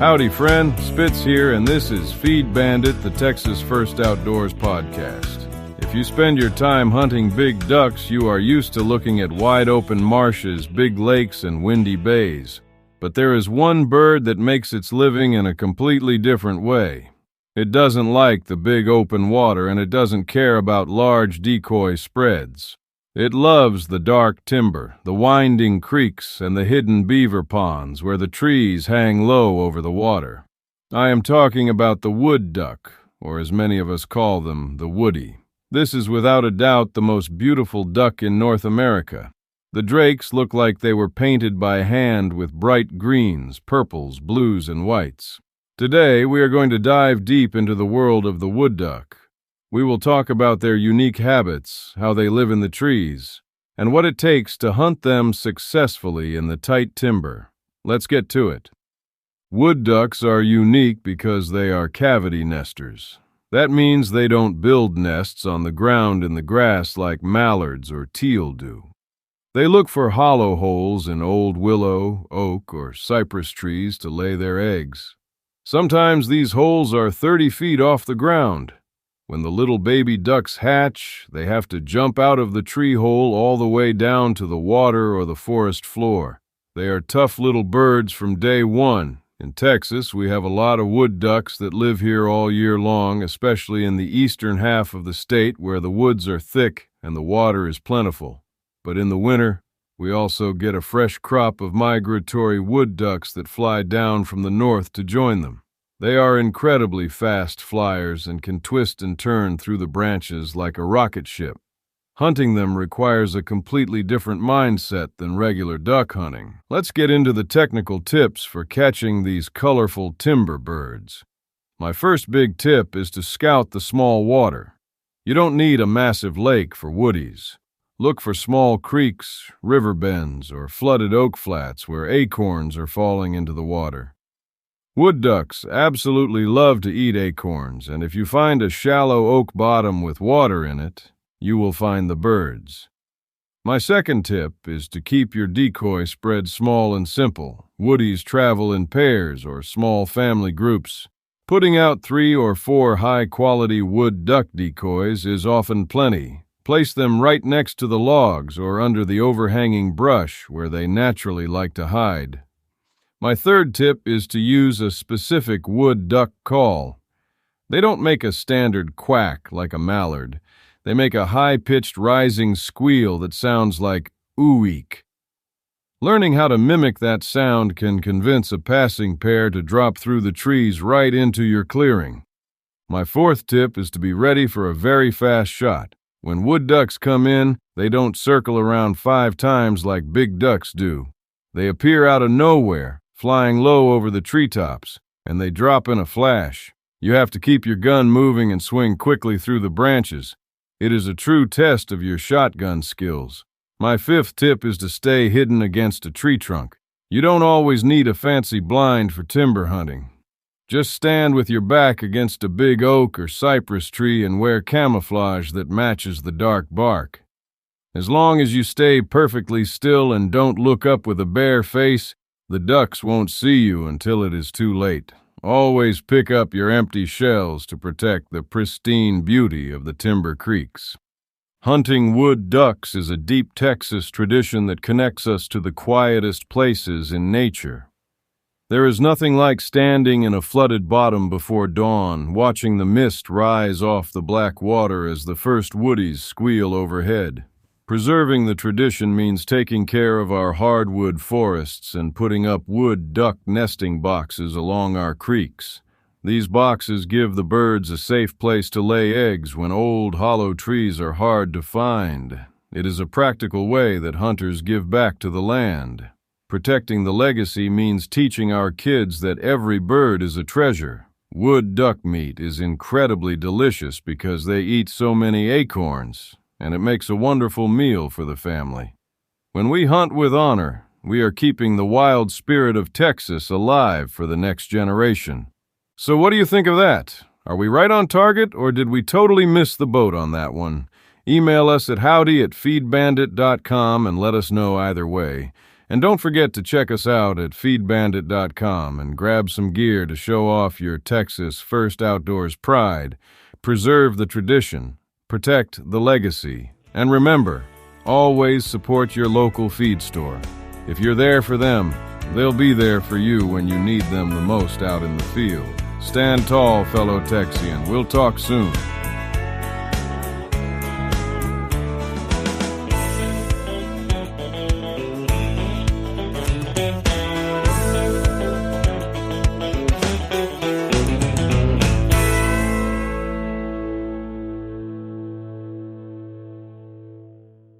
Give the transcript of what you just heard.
Howdy, friend. Spitz here, and this is Feed Bandit, the Texas First Outdoors podcast. If you spend your time hunting big ducks, you are used to looking at wide-open marshes, big lakes, and windy bays. But there is one bird that makes its living in a completely different way. It doesn't like the big open water, and it doesn't care about large decoy spreads. It loves the dark timber, the winding creeks, and the hidden beaver ponds where the trees hang low over the water. I am talking about the wood duck, or as many of us call them, the woody. This is without a doubt the most beautiful duck in North America. The drakes look like they were painted by hand with bright greens, purples, blues, and whites. Today, we are going to dive deep into the world of the wood duck. We will talk about their unique habits, how they live in the trees, and what it takes to hunt them successfully in the tight timber. Let's get to it. Wood ducks are unique because they are cavity nesters. That means they don't build nests on the ground in the grass like mallards or teal do. They look for hollow holes in old willow, oak, or cypress trees to lay their eggs. Sometimes these holes are 30 feet off the ground. When the little baby ducks hatch, they have to jump out of the tree hole all the way down to the water or the forest floor. They are tough little birds from day one. In Texas, we have a lot of wood ducks that live here all year long, especially in the eastern half of the state where the woods are thick and the water is plentiful. But in the winter, we also get a fresh crop of migratory wood ducks that fly down from the north to join them. They are incredibly fast flyers and can twist and turn through the branches like a rocket ship. Hunting them requires a completely different mindset than regular duck hunting. Let's get into the technical tips for catching these colorful timber birds. My first big tip is to scout the small water. You don't need a massive lake for woodies. Look for small creeks, river bends, or flooded oak flats where acorns are falling into the water. Wood ducks absolutely love to eat acorns, and if you find a shallow oak bottom with water in it, you will find the birds. My second tip is to keep your decoy spread small and simple. Woodies travel in pairs or small family groups. Putting out 3 or 4 high-quality wood duck decoys is often plenty. Place them right next to the logs or under the overhanging brush where they naturally like to hide. My third tip is to use a specific wood duck call. They don't make a standard quack like a mallard. They make a high-pitched rising squeal that sounds like ooh-eek. Learning how to mimic that sound can convince a passing pair to drop through the trees right into your clearing. My fourth tip is to be ready for a very fast shot. When wood ducks come in, they don't circle around 5 times like big ducks do. They appear out of nowhere, flying low over the treetops, and they drop in a flash. You have to keep your gun moving and swing quickly through the branches. It is a true test of your shotgun skills. My fifth tip is to stay hidden against a tree trunk. You don't always need a fancy blind for timber hunting. Just stand with your back against a big oak or cypress tree and wear camouflage that matches the dark bark. As long as you stay perfectly still and don't look up with a bare face, the ducks won't see you until it is too late. Always pick up your empty shells to protect the pristine beauty of the timber creeks. Hunting wood ducks is a deep Texas tradition that connects us to the quietest places in nature. There is nothing like standing in a flooded bottom before dawn, watching the mist rise off the black water as the first woodies squeal overhead. Preserving the tradition means taking care of our hardwood forests and putting up wood duck nesting boxes along our creeks. These boxes give the birds a safe place to lay eggs when old hollow trees are hard to find. It is a practical way that hunters give back to the land. Protecting the legacy means teaching our kids that every bird is a treasure. Wood duck meat is incredibly delicious because they eat so many acorns, and it makes a wonderful meal for the family. When we hunt with honor, we are keeping the wild spirit of Texas alive for the next generation. So what do you think of that? Are we right on target, or did we totally miss the boat on that one? Email us at howdy@feedbandit.com and let us know either way. And don't forget to check us out at feedbandit.com and grab some gear to show off your Texas First Outdoors pride, preserve the tradition, protect the legacy, and remember, always support your local feed store. If you're there for them, they'll be there for you when you need them the most out in the field. Stand tall, fellow Texian. We'll talk soon.